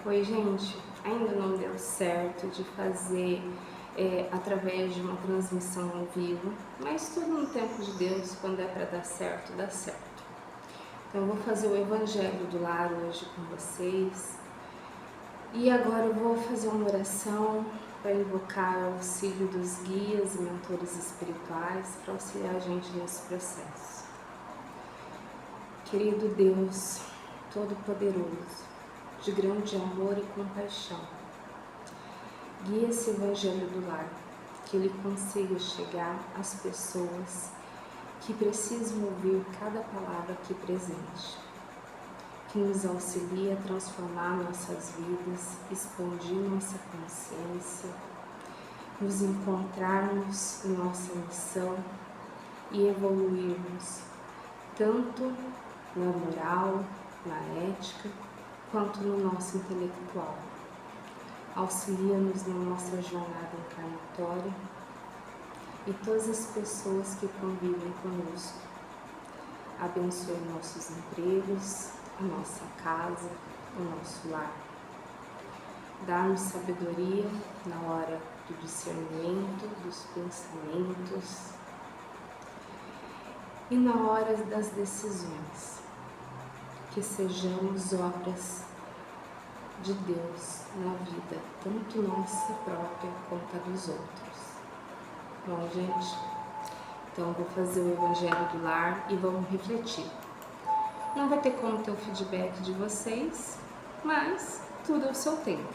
Oi, gente, ainda não deu certo de fazer através de uma transmissão ao vivo, mas tudo no tempo de Deus, quando é para dar certo, dá certo. Então eu vou fazer o Evangelho do Lar hoje com vocês e agora eu vou fazer uma oração para invocar o auxílio dos guias e mentores espirituais para auxiliar a gente nesse processo. Querido Deus Todo-Poderoso, de grande amor e compaixão, guia esse Evangelho do Lar, que ele consiga chegar às pessoas que precisam ouvir cada palavra aqui presente, que nos auxilie a transformar nossas vidas, expandir nossa consciência, nos encontrarmos em nossa missão e evoluirmos tanto na moral, na ética, quanto no nosso intelectual. Auxilia-nos na nossa jornada encarnatória e todas as pessoas que convivem conosco. Abençoe nossos empregos, a nossa casa, o nosso lar. Dá-nos sabedoria na hora do discernimento dos pensamentos e na hora das decisões. Que sejamos obras de Deus na vida, tanto nossa própria quanto a dos outros. Bom, gente, então vou fazer o Evangelho do Lar e vamos refletir. Não vai ter como ter o feedback de vocês, mas tudo ao seu tempo.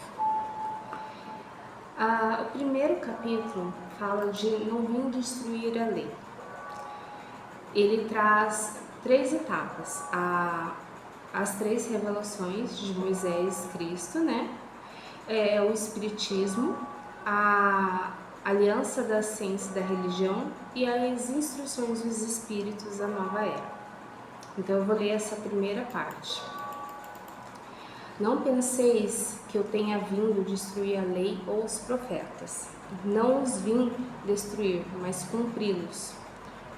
O primeiro capítulo fala de não vir destruir a lei. Ele traz 3 etapas. As 3 revelações de Moisés Cristo, né? O Espiritismo, a aliança da ciência e da religião e as instruções dos Espíritos da nova era. Então eu vou ler essa primeira parte. Não penseis que eu tenha vindo destruir a lei ou os profetas. Não os vim destruir, mas cumpri-los.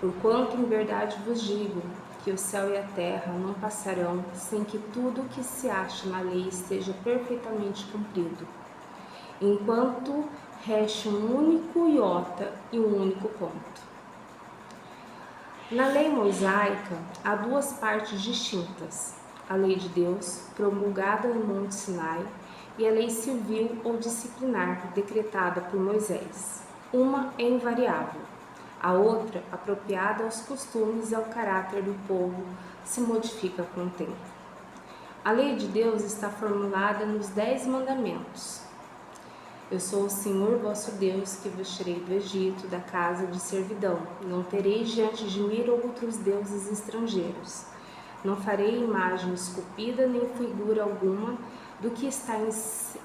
Porquanto em verdade vos digo que o céu e a terra não passarão sem que tudo o que se acha na lei esteja perfeitamente cumprido, enquanto reste um único iota e um único ponto. Na lei mosaica há 2 partes distintas: a lei de Deus, promulgada no Monte Sinai, e a lei civil ou disciplinar, decretada por Moisés. Uma é invariável, a outra, apropriada aos costumes e ao caráter do povo, se modifica com o tempo. A lei de Deus está formulada nos 10 mandamentos. Eu sou o Senhor vosso Deus, que vos tirei do Egito, da casa de servidão. Não tereis diante de mim outros deuses estrangeiros. Não farei imagem esculpida, nem figura alguma do que está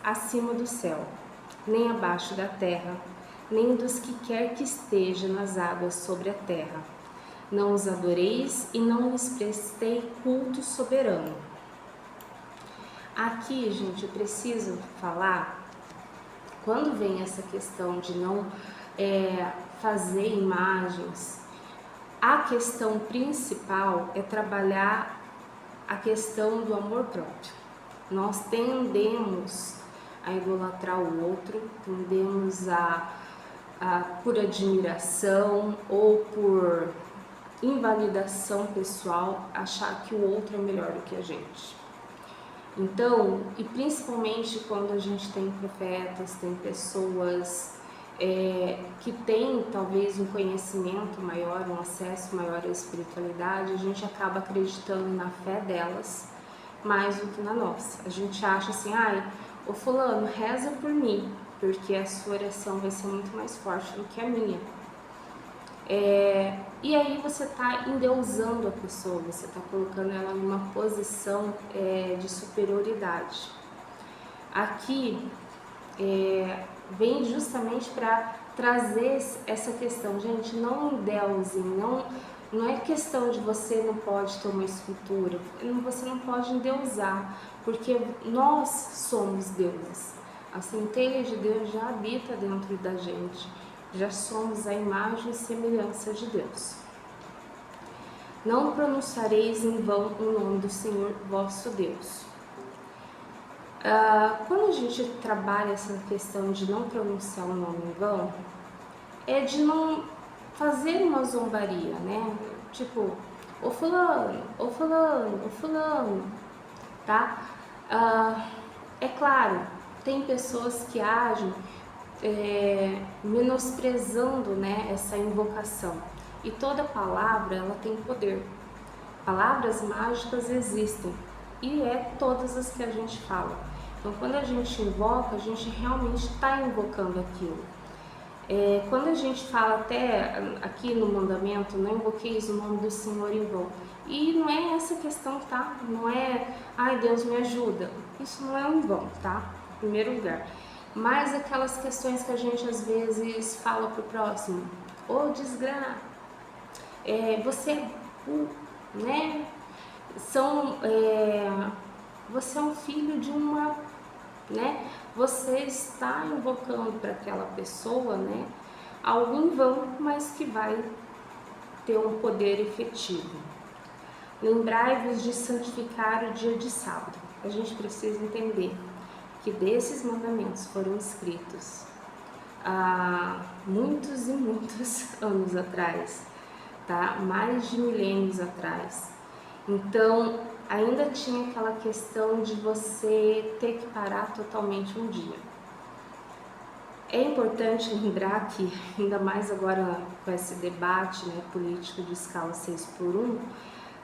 acima do céu, nem abaixo da terra, nem dos que quer que esteja nas águas sobre a terra. Não os adoreis e não lhes prestei culto soberano. Aqui, gente, eu preciso falar, quando vem essa questão de não fazer imagens, a questão principal é trabalhar a questão do amor próprio. Nós tendemos a idolatrar o outro, tendemos por admiração ou por invalidação pessoal, achar que o outro é melhor do que a gente. Então, e principalmente quando a gente tem profetas, tem pessoas que têm talvez um conhecimento maior, um acesso maior à espiritualidade, a gente acaba acreditando na fé delas mais do que na nossa. A gente acha assim, o fulano reza por mim, porque a sua oração vai ser muito mais forte do que a minha. E aí você está endeusando a pessoa, você está colocando ela numa posição de superioridade. Aqui vem justamente para trazer essa questão, gente, não endeusem, não é questão de você não pode ter uma escultura, você não pode endeusar, porque nós somos deuses. A centelha de Deus já habita dentro da gente, já somos a imagem e semelhança de Deus. Não pronunciareis em vão o nome do Senhor vosso Deus. Quando a gente trabalha essa questão de não pronunciar o nome em vão, é de não fazer uma zombaria, né? Tipo, ô fulano, ô fulano, ô fulano, tá? É claro, tem pessoas que agem menosprezando, né, essa invocação. E toda palavra, ela tem poder. Palavras mágicas existem e é todas as que a gente fala. Então, quando a gente invoca, a gente realmente está invocando aquilo. Quando a gente fala até aqui no mandamento, não invoqueis o nome do Senhor em vão. E não é essa questão, tá? Não é, ai Deus me ajuda. Isso não é um vão, tá? Em primeiro lugar. Mas aquelas questões que a gente às vezes fala pro próximo, ô desgraça, você é burro, né? Você é um filho de uma, né? Você está invocando para aquela pessoa, né? Algo em vão, mas que vai ter um poder efetivo. Lembrai-vos de santificar o dia de sábado. A gente precisa entender que desses mandamentos foram escritos há muitos e muitos anos atrás, tá? Mais de milênios atrás. Então, ainda tinha aquela questão de você ter que parar totalmente um dia. É importante lembrar que, ainda mais agora com esse debate, né, político de escala 6x1,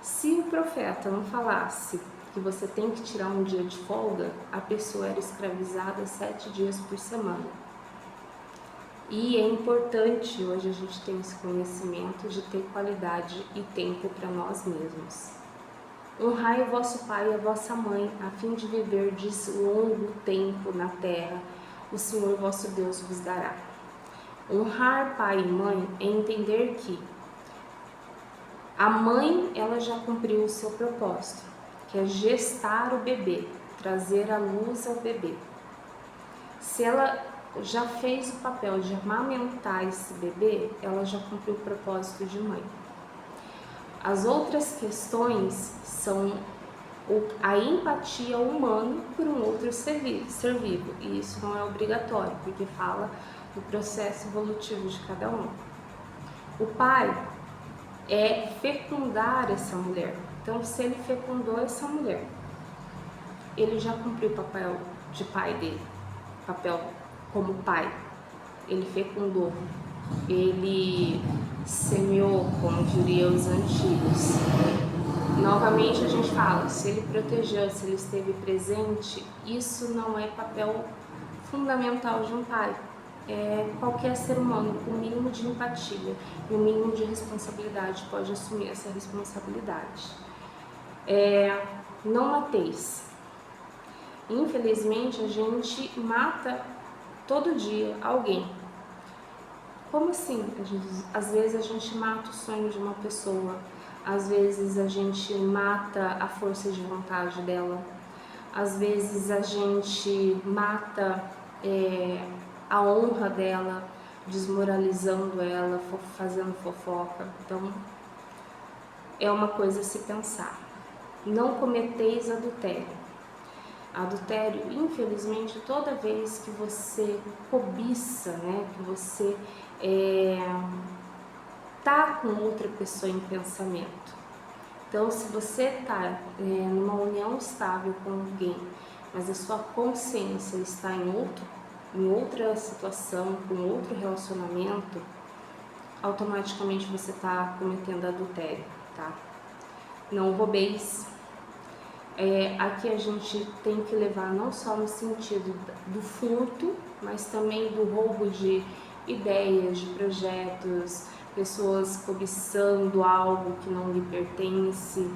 se o profeta não falasse que você tem que tirar um dia de folga, a pessoa era escravizada 7 dias por semana. E é importante hoje a gente ter esse conhecimento de ter qualidade e tempo para nós mesmos. Honrai o vosso pai e a vossa mãe, a fim de viverdes longo tempo na terra, o Senhor vosso Deus vos dará. Honrar pai e mãe é entender que a mãe, ela já cumpriu o seu propósito, que é gestar o bebê, trazer a luz ao bebê. Se ela já fez o papel de amamentar esse bebê, ela já cumpriu o propósito de mãe. As outras questões são a empatia humana por um outro ser vivo, e isso não é obrigatório, porque fala do processo evolutivo de cada um. O pai é fecundar essa mulher. Então, se ele fecundou essa mulher, ele já cumpriu o papel de pai dele, papel como pai. Ele fecundou, ele semeou, como diriam os antigos. Novamente a gente fala, se ele protegeu, se ele esteve presente, isso não é papel fundamental de um pai. Qualquer ser humano com o mínimo de empatia e o mínimo de responsabilidade pode assumir essa responsabilidade. Não mateis. Infelizmente a gente mata todo dia alguém. Como assim? Às vezes a gente mata o sonho de uma pessoa, às vezes a gente mata a força de vontade dela, às vezes a gente mata a honra dela, desmoralizando ela, fazendo fofoca. Então, é uma coisa a se pensar. Não cometeis adultério. Adultério, infelizmente, toda vez que você cobiça, né, que você tá com outra pessoa em pensamento. Então, se você tá numa união estável com alguém, mas a sua consciência está em outra situação, com outro relacionamento, automaticamente você está cometendo adultério, tá? Não roubeis. Aqui a gente tem que levar não só no sentido do furto, mas também do roubo de ideias, de projetos, pessoas cobiçando algo que não lhe pertence,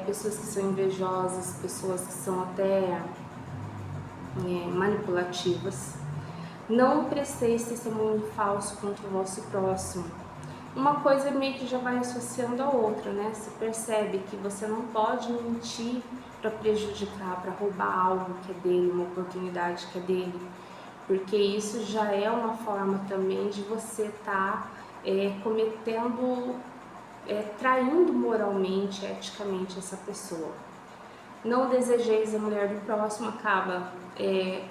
pessoas que são invejosas, pessoas que são até manipulativas. Não presteis testemunho falso contra o vosso próximo. Uma coisa meio que já vai associando a outra, né? Você percebe que você não pode mentir para prejudicar, para roubar algo que é dele, uma oportunidade que é dele, porque isso já é uma forma também de você estar cometendo, traindo moralmente, eticamente essa pessoa. Não desejeis a mulher do próximo acaba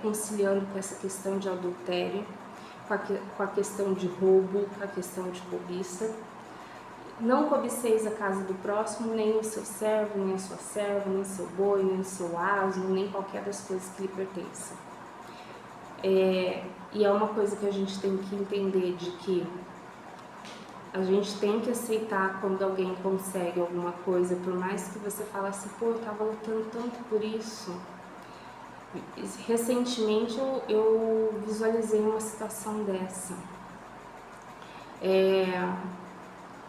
conciliando com essa questão de adultério, com a questão de roubo, com a questão de cobiça. Não cobiceis a casa do próximo, nem o seu servo, nem a sua serva, nem o seu boi, nem o seu asno, nem qualquer das coisas que lhe pertençam. E é uma coisa que a gente tem que entender, de que a gente tem que aceitar quando alguém consegue alguma coisa, por mais que você fale assim, pô, eu tava lutando tanto por isso. Recentemente eu visualizei uma situação dessa.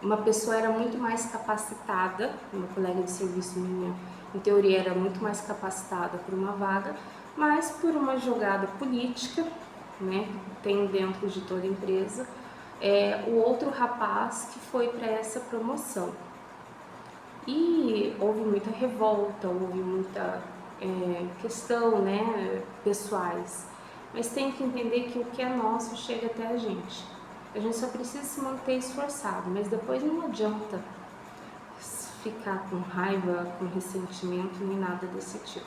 Uma pessoa era muito mais capacitada, uma colega de serviço minha, em teoria era muito mais capacitada por uma vaga, mas por uma jogada política, né, que tem dentro de toda empresa, o outro rapaz que foi para essa promoção. E houve muita revolta, houve muita questão, né, pessoais. Mas tem que entender que o que é nosso chega até a gente. A gente só precisa se manter esforçado, mas depois não adianta ficar com raiva, com ressentimento, nem nada desse tipo.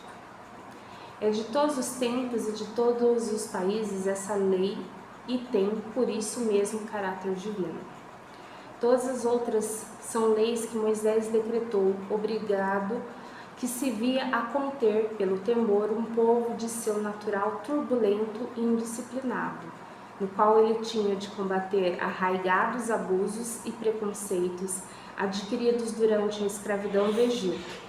É de todos os tempos e de todos os países essa lei e tem, por isso mesmo, caráter divino. Todas as outras são leis que Moisés decretou, obrigado, que se via a conter, pelo temor, um povo de seu natural turbulento e indisciplinado, no qual ele tinha de combater arraigados abusos e preconceitos adquiridos durante a escravidão do Egito.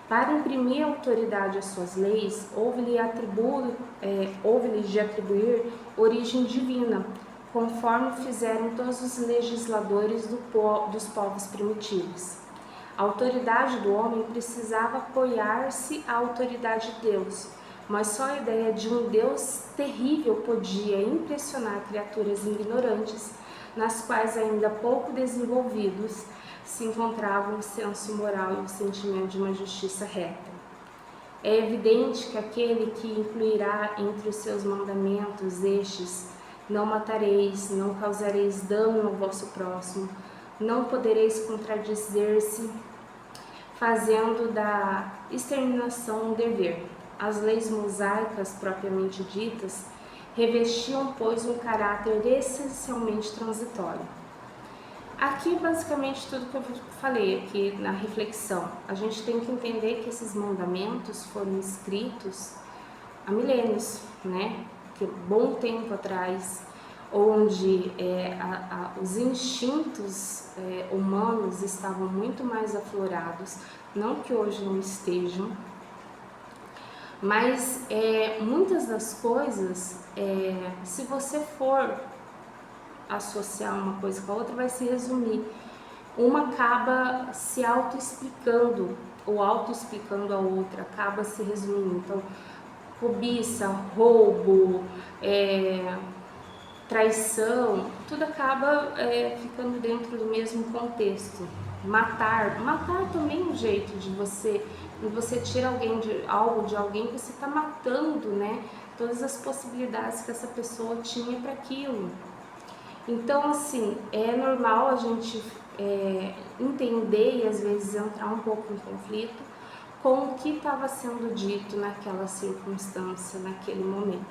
Para imprimir autoridade às suas leis, houve-lhe de atribuir origem divina, conforme fizeram todos os legisladores dos povos primitivos. A autoridade do homem precisava apoiar-se à autoridade de Deus, mas só a ideia de um Deus terrível podia impressionar criaturas ignorantes, nas quais ainda pouco desenvolvidos se encontravam o senso moral e o sentimento de uma justiça reta. É evidente que aquele que incluirá entre os seus mandamentos estes: não matareis, não causareis dano ao vosso próximo, não podereis contradizer-se, fazendo da exterminação um dever. As leis mosaicas propriamente ditas revestiam, pois, um caráter essencialmente transitório. Aqui, basicamente, tudo que eu falei aqui na reflexão, a gente tem que entender que esses mandamentos foram escritos há milênios, né? Que bom tempo atrás, onde os instintos humanos estavam muito mais aflorados, não que hoje não estejam, mas muitas das coisas, se você for associar uma coisa com a outra, vai se resumir. Uma acaba se auto-explicando, ou auto-explicando a outra, acaba se resumindo. Então, cobiça, roubo, traição, tudo acaba ficando dentro do mesmo contexto. Matar também é um jeito de você, quando você tira algo de alguém, você está matando, né, todas as possibilidades que essa pessoa tinha para aquilo. Então, assim, é normal a gente entender e às vezes entrar um pouco em conflito com o que estava sendo dito naquela circunstância, naquele momento.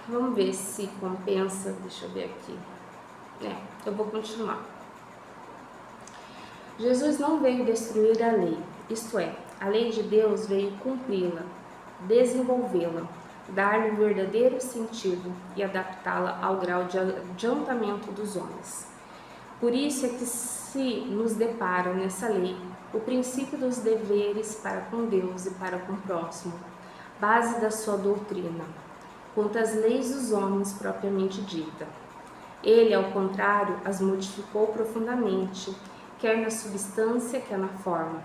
Vamos ver se compensa, deixa eu ver aqui. Eu vou continuar. Jesus não veio destruir a lei, isto é, a lei de Deus veio cumpri-la, desenvolvê-la, dar-lhe um verdadeiro sentido e adaptá-la ao grau de adiantamento dos homens. Por isso é que se nos depara nessa lei o princípio dos deveres para com Deus e para com o próximo, base da sua doutrina, quanto às leis dos homens propriamente dita. Ele, ao contrário, as modificou profundamente, quer na substância, quer na forma,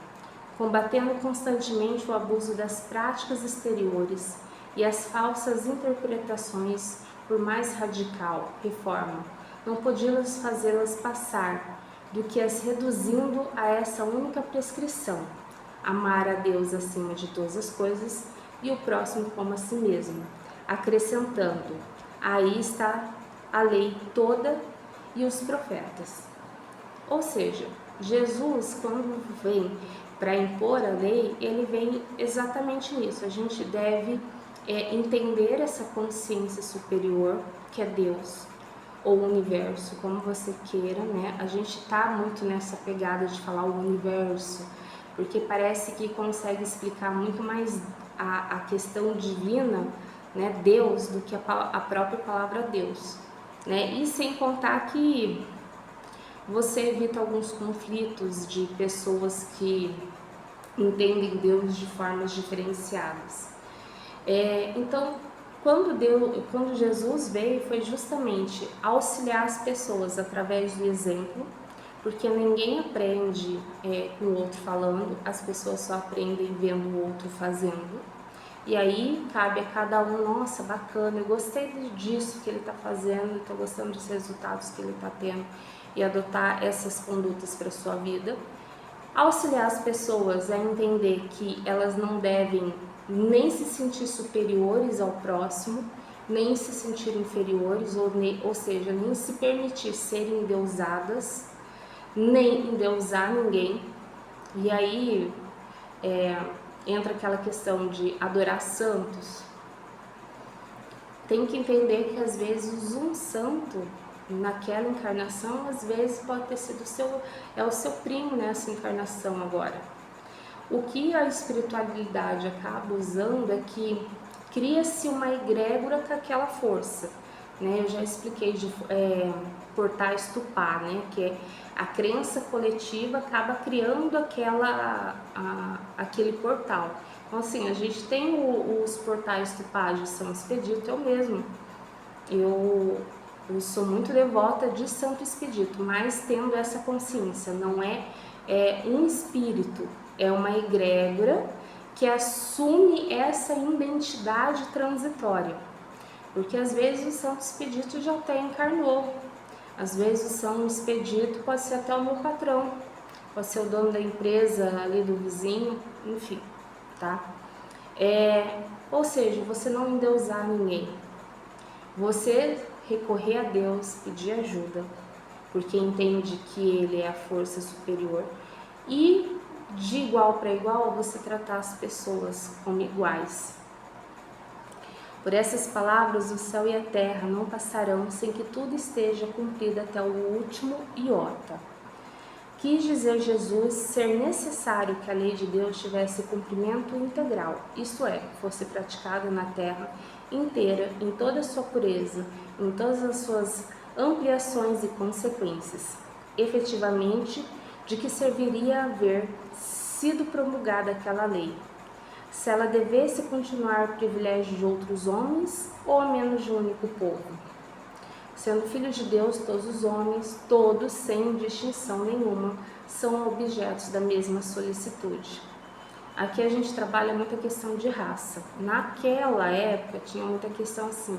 combatendo constantemente o abuso das práticas exteriores e as falsas interpretações, por mais radical reforma, não podiam fazê-las passar do que as reduzindo a essa única prescrição: amar a Deus acima de todas as coisas e o próximo como a si mesmo, acrescentando: aí está a lei toda e os profetas. Ou seja, Jesus, quando vem para impor a lei, ele vem exatamente nisso. A gente deve entender essa consciência superior, que é Deus, ou o universo, como você queira, né? A gente tá muito nessa pegada de falar o universo, porque parece que consegue explicar muito mais a questão divina, né, Deus, do que a própria palavra Deus, né? E sem contar que você evita alguns conflitos de pessoas que entendem Deus de formas diferenciadas. Então, quando Jesus veio, foi justamente auxiliar as pessoas através do exemplo, porque ninguém aprende com o outro falando, as pessoas só aprendem vendo o outro fazendo. E aí cabe a cada um, nossa, bacana, eu gostei disso que ele está fazendo, estou gostando dos resultados que ele está tendo, e adotar essas condutas para a sua vida. Auxiliar as pessoas a entender que elas não devem nem se sentir superiores ao próximo, nem se sentir inferiores, ou seja, nem se permitir serem endeusadas, nem endeusar ninguém. E aí entra aquela questão de adorar santos. Tem que entender que às vezes um santo naquela encarnação, às vezes pode ter sido o seu primo nessa encarnação agora. O que a espiritualidade acaba usando é que cria-se uma egrégora com aquela força, né? Eu já expliquei de portais Tupá, né? Que é a crença coletiva acaba criando aquele portal. Então assim, a gente tem os portais Tupá de São Expedito, eu mesmo. Eu sou muito devota de Santo Expedito, mas tendo essa consciência, não é um espírito, é uma egrégora que assume essa identidade transitória. Porque às vezes o Santo Expedito já até encarnou, às vezes o Santo Expedito pode ser até o meu patrão, pode ser o dono da empresa ali do vizinho, enfim, tá? Ou seja, você não endeusar ninguém, você recorrer a Deus, pedir ajuda, porque entende que Ele é a força superior, e de igual para igual você tratar as pessoas como iguais. Por essas palavras, o céu e a terra não passarão sem que tudo esteja cumprido até o último iota. Quis dizer Jesus ser necessário que a lei de Deus tivesse cumprimento integral, isto é, fosse praticada na terra inteira, em toda a sua pureza, em todas as suas ampliações e consequências. Efetivamente, de que serviria haver sido promulgada aquela lei? Se ela devesse continuar privilégio de outros homens ou a menos de um único povo? Sendo filhos de Deus, todos os homens, todos, sem distinção nenhuma, são objetos da mesma solicitude. Aqui a gente trabalha muita questão de raça. Naquela época tinha muita questão assim,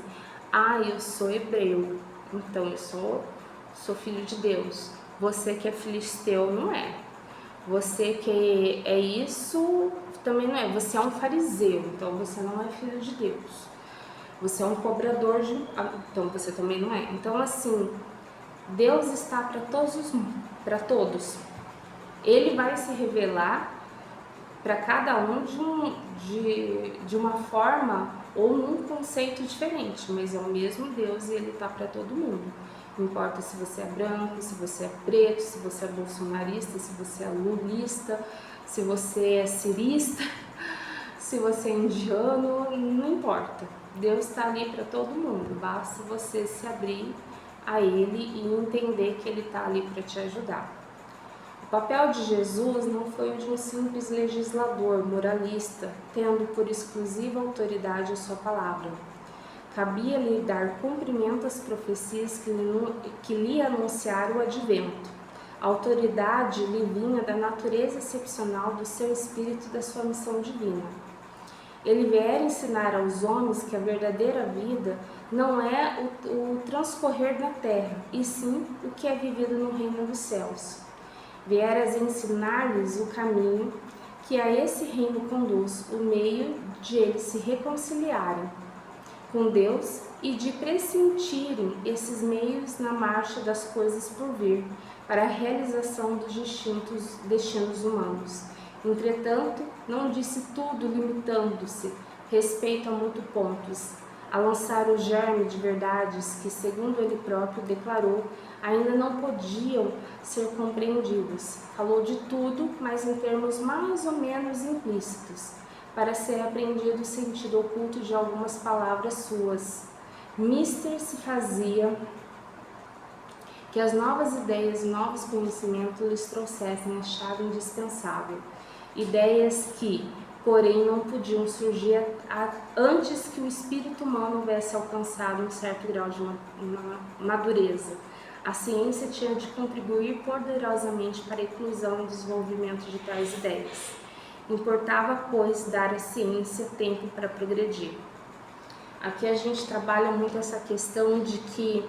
eu sou hebreu, então eu sou filho de Deus. Você que é filisteu não é. Você que é isso também não é. Você é um fariseu, então você não é filho de Deus. Você é um cobrador então você também não é. Então assim, Deus está para todos. Ele vai se revelar para cada um de uma forma ou num conceito diferente, mas é o mesmo Deus e Ele está para todo mundo. Não importa se você é branco, se você é preto, se você é bolsonarista, se você é lulista, se você é cirista, se você é indiano, não importa. Deus está ali para todo mundo, basta você se abrir a Ele e entender que Ele está ali para te ajudar. O papel de Jesus não foi o de um simples legislador moralista, tendo por exclusiva autoridade a sua palavra. Cabia-lhe dar cumprimento às profecias que lhe anunciaram o advento. A autoridade lhe vinha da natureza excepcional do seu espírito e da sua missão divina. Ele viera ensinar aos homens que a verdadeira vida não é o transcorrer na terra, e sim o que é vivido no reino dos céus. Vieras ensinar-lhes o caminho que a esse reino conduz, o meio de eles se reconciliarem com Deus e de pressentirem esses meios na marcha das coisas por vir, para a realização dos destinos humanos. Entretanto, não disse tudo limitando-se, respeito a muitos pontos, a lançar o germe de verdades que, segundo ele próprio declarou, ainda não podiam ser compreendidos. Falou de tudo, mas em termos mais ou menos implícitos, para ser apreendido o sentido oculto de algumas palavras suas. Mister se fazia que as novas ideias e novos conhecimentos lhes trouxessem a chave indispensável. Ideias que, porém, não podiam surgir antes que o espírito humano houvesse alcançado um certo grau de madureza. A ciência tinha de contribuir poderosamente para a inclusão e desenvolvimento de tais ideias. Importava, pois, dar à ciência tempo para progredir. Aqui a gente trabalha muito essa questão de que,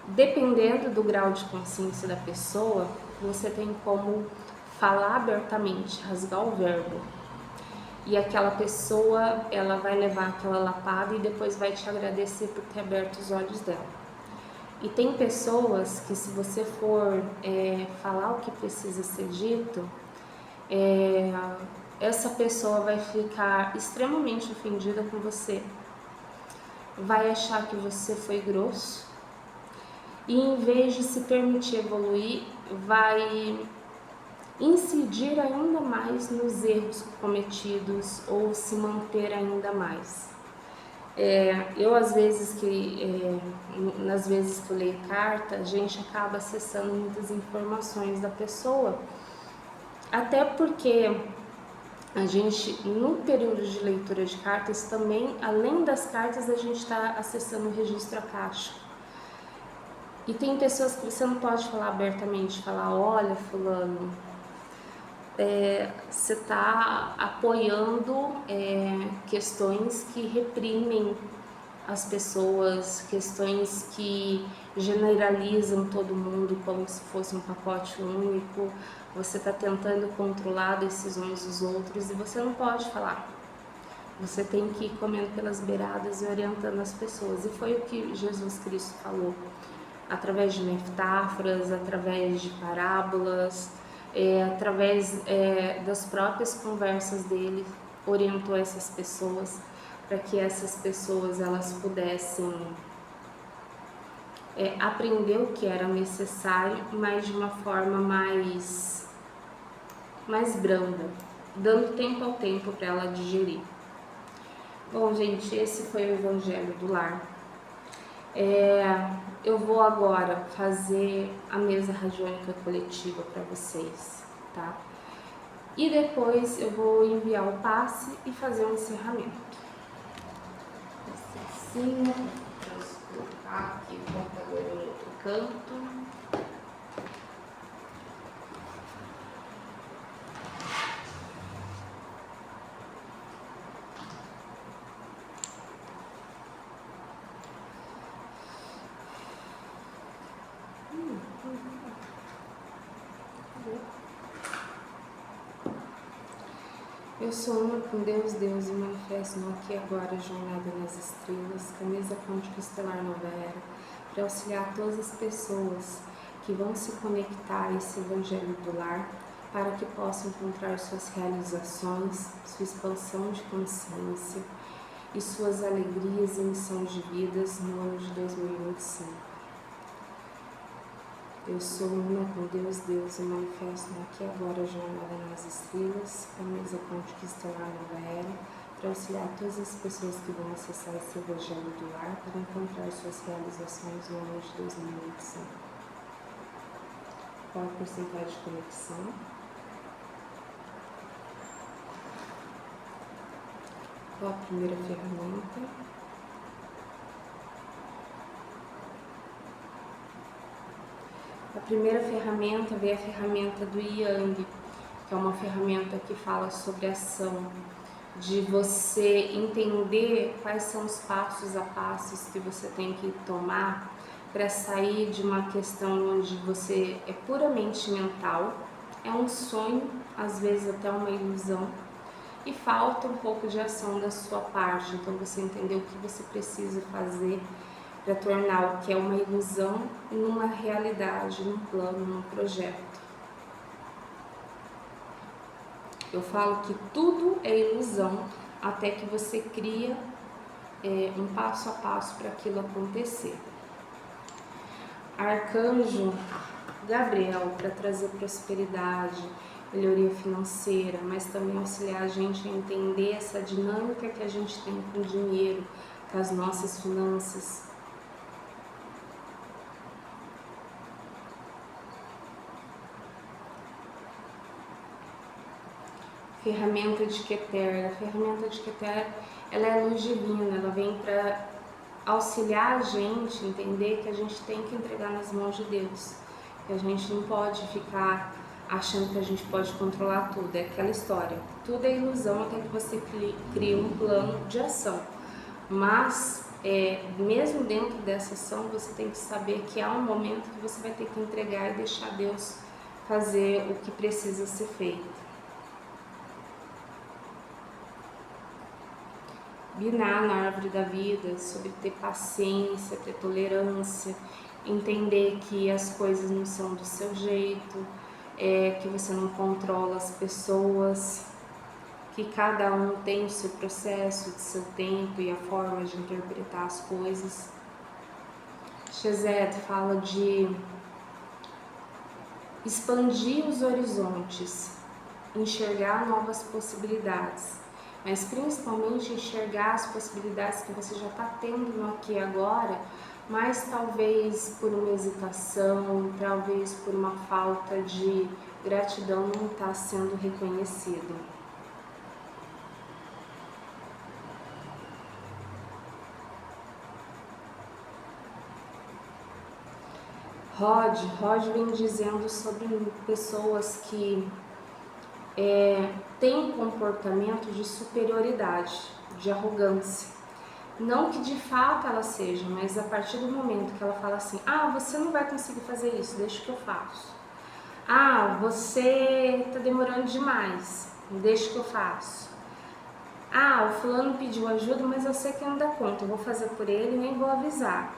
dependendo do grau de consciência da pessoa, você tem como falar abertamente, rasgar o verbo. E aquela pessoa, ela vai levar aquela lapada e depois vai te agradecer por ter aberto os olhos dela. E tem pessoas que, se você for falar o que precisa ser dito, essa pessoa vai ficar extremamente ofendida com você, vai achar que você foi grosso e, em vez de se permitir evoluir, vai incidir ainda mais nos erros cometidos ou se manter ainda mais. Eu, às vezes nas vezes que eu leio carta, a gente acaba acessando muitas informações da pessoa, até porque a gente, no período de leitura de cartas, também, além das cartas, a gente está acessando o registro akáshico. E tem pessoas que você não pode falar abertamente, falar, olha, fulano, você está apoiando questões que reprimem as pessoas, questões que generalizam todo mundo como se fosse um pacote único. Você está tentando controlar decisões dos outros e você não pode falar. Você tem que ir comendo pelas beiradas e orientando as pessoas. E foi o que Jesus Cristo falou, através de metáforas, através de parábolas, através das próprias conversas dele, orientou essas pessoas para que essas pessoas elas pudessem aprender o que era necessário, mas de uma forma mais branda, dando tempo ao tempo para ela digerir. Bom, gente, esse foi o Evangelho do Lar. Eu vou agora fazer a mesa radiônica coletiva para vocês, tá? E depois eu vou enviar o passe e fazer um encerramento. Assim, vamos colocar aqui o computador em outro canto. Eu sou uma com Deus, Deus e manifesto no aqui e agora, jornada nas estrelas, camisa quântica estelar nova era, para auxiliar todas as pessoas que vão se conectar a esse Evangelho do Lar, para que possam encontrar suas realizações, sua expansão de consciência e suas alegrias e missões de vidas no ano de 2025. Eu sou uma com Deus, Deus e manifesto aqui agora, jornada nas estrelas, camisa quântica estelar nova era, para auxiliar todas as pessoas que vão acessar esse Evangelho do Lar para encontrar suas realizações no ano de 2025. Qual a porcentagem de conexão? Qual a primeira ferramenta? A primeira ferramenta veio a ferramenta do Yang, que é uma ferramenta que fala sobre ação, de você entender quais são os passos a passos que você tem que tomar para sair de uma questão onde você é puramente mental, é um sonho, às vezes até uma ilusão, e falta um pouco de ação da sua parte. Então você entender o que você precisa fazer para tornar o que é uma ilusão numa realidade, num plano, num projeto. Eu falo que tudo é ilusão até que você cria um passo a passo para aquilo acontecer. Arcanjo Gabriel, para trazer prosperidade, melhoria financeira, mas também auxiliar a gente a entender essa dinâmica que a gente tem com o dinheiro, com as nossas finanças. Ferramenta de Keter. A ferramenta de Keter, ela é luz divina, ela vem para auxiliar a gente a entender que a gente tem que entregar nas mãos de Deus, que a gente não pode ficar achando que a gente pode controlar tudo. É aquela história, tudo é ilusão até que você cria um plano de ação, mas mesmo dentro dessa ação você tem que saber que há um momento que você vai ter que entregar e deixar Deus fazer o que precisa ser feito. Binar na árvore da vida, sobre ter paciência, ter tolerância, entender que as coisas não são do seu jeito, que você não controla as pessoas, que cada um tem o seu processo, o seu tempo e a forma de interpretar as coisas. Shezet fala de expandir os horizontes, enxergar novas possibilidades, mas principalmente enxergar as possibilidades que você já está tendo no aqui e agora, mas talvez por uma hesitação, talvez por uma falta de gratidão não está sendo reconhecido. Rod vem dizendo sobre pessoas que têm um comportamento de superioridade, de arrogância. Não que de fato ela seja, mas a partir do momento que ela fala assim, você não vai conseguir fazer isso, deixa que eu faço. Você tá demorando demais, deixa que eu faço. O fulano pediu ajuda, mas eu sei que não dá conta, eu vou fazer por ele e nem vou avisar.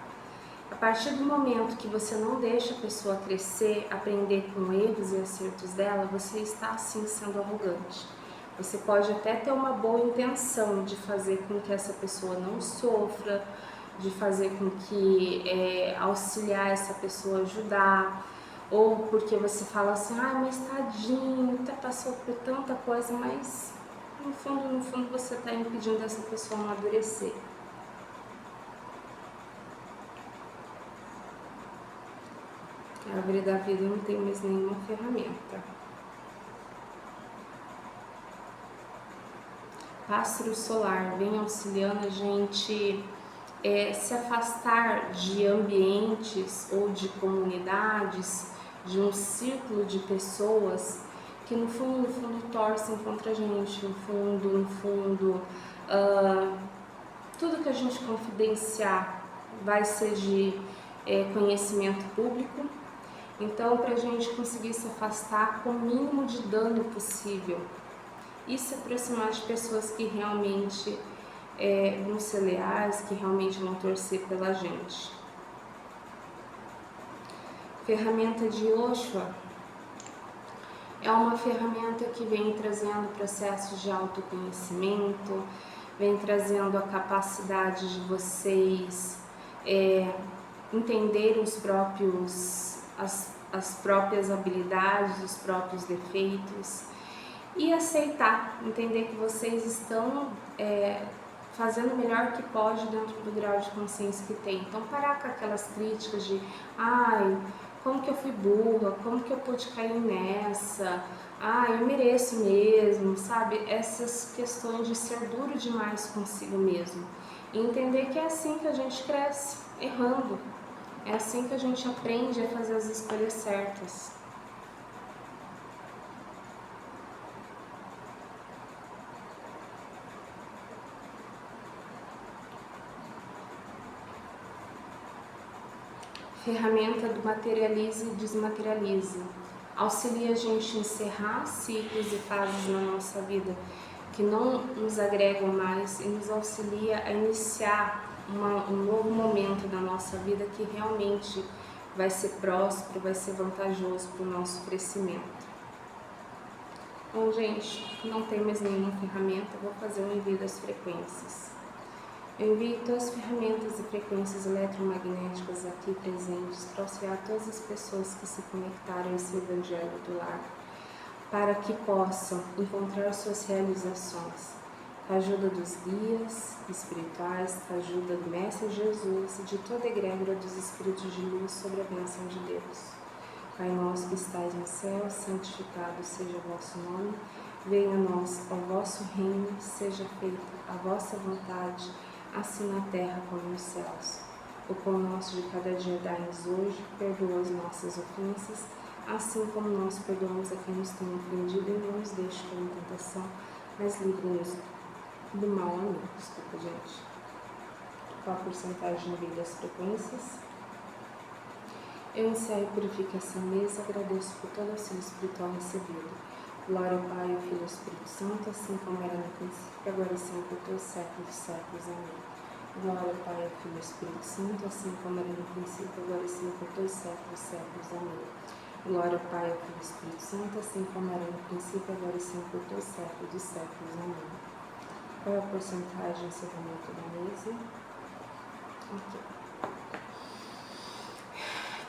A partir do momento que você não deixa a pessoa crescer, aprender com erros e acertos dela, você está sim sendo arrogante. Você pode até ter uma boa intenção de fazer com que essa pessoa não sofra, de fazer com que auxiliar essa pessoa, ajudar, ou porque você fala assim, mas tadinho, passou por tanta coisa, mas no fundo você está impedindo essa pessoa a amadurecer. A árvore da vida não tem mais nenhuma ferramenta. Pássaro solar vem auxiliando a gente se afastar de ambientes ou de comunidades, de um círculo de pessoas que no fundo torcem contra a gente, no fundo tudo que a gente confidenciar vai ser de conhecimento público. Então, para a gente conseguir se afastar com o mínimo de dano possível e se aproximar de pessoas que realmente vão ser leais, que realmente vão torcer pela gente. Ferramenta de Oshua é uma ferramenta que vem trazendo processos de autoconhecimento, vem trazendo a capacidade de vocês entenderem as próprias habilidades, os próprios defeitos e aceitar, entender que vocês estão fazendo o melhor que pode dentro do grau de consciência que tem. Então parar com aquelas críticas de como que eu fui burra, como que eu pude cair nessa, eu mereço mesmo, sabe? Essas questões de ser duro demais consigo mesmo. E entender que é assim que a gente cresce, errando. É assim que a gente aprende a fazer as escolhas certas. Ferramenta do materialize e desmaterialize. Auxilia a gente a encerrar ciclos e fases na nossa vida que não nos agregam mais e nos auxilia a iniciar um novo momento da nossa vida que realmente vai ser próspero, vai ser vantajoso para o nosso crescimento. Bom, gente, não tem mais nenhuma ferramenta, eu vou fazer um envio das frequências. Eu envio todas as ferramentas e frequências eletromagnéticas aqui presentes para auxiliar todas as pessoas que se conectaram a esse Evangelho do Lar, para que possam encontrar suas realizações, com a ajuda dos guias espirituais, com a ajuda do Mestre Jesus e de toda a egrégora dos Espíritos de luz sobre a bênção de Deus. Pai nosso que estais no céu, santificado seja o vosso nome, venha a nós o vosso reino, seja feita a vossa vontade, assim na terra como nos céus. O pão nosso de cada dia dai-nos hoje, perdoa as nossas ofensas, assim como nós perdoamos a quem nos tem ofendido, e não nos deixe cair em tentação, mas livre-nos do mal. Amém. Desculpa, gente. Qual a porcentagem no meio das frequências? Eu encerro a purificação mesa, agradeço por todo o auxílio espiritual recebido. Glória ao Pai, ao Filho e ao Espírito Santo, assim como era no princípio, agora e sempre, por todos os séculos dos séculos. Amém. Glória ao Pai, ao Filho e ao Espírito Santo, assim como era no princípio, agora e sempre, por todos os séculos dos séculos. Amém. Glória ao Pai, ao Filho e ao Espírito Santo, assim como era no princípio, agora e sempre, por todos os séculos dos séculos. Amém. Qual é a porcentagem de encerramento da mesa? Ok.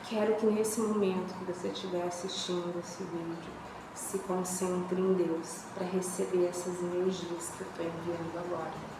Quero que nesse momento que você estiver assistindo esse vídeo, se concentre em Deus para receber essas energias que eu estou enviando agora.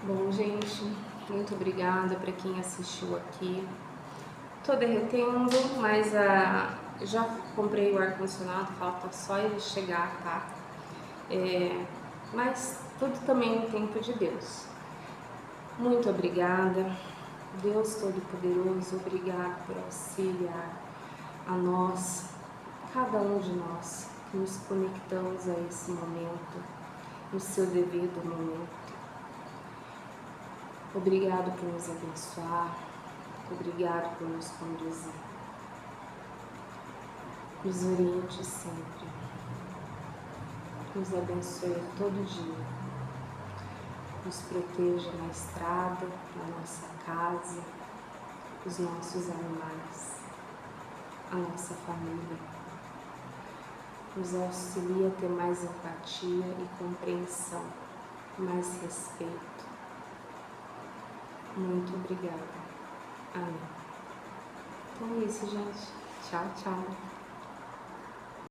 Bom, gente, muito obrigada para quem assistiu aqui. Tô derretendo, mas já comprei o ar-condicionado, falta só ele chegar, tá? Mas tudo também no tempo de Deus. Muito obrigada, Deus Todo-Poderoso, obrigado por auxiliar a nós, cada um de nós, que nos conectamos a esse momento, no seu devido momento. Obrigado por nos abençoar, obrigado por nos conduzir. Nos oriente sempre, nos abençoe todo dia, nos proteja na estrada, na nossa casa, os nossos animais, a nossa família. Nos auxilia a ter mais empatia e compreensão, mais respeito. Muito obrigada. Amém. Então é isso, gente. Tchau, tchau.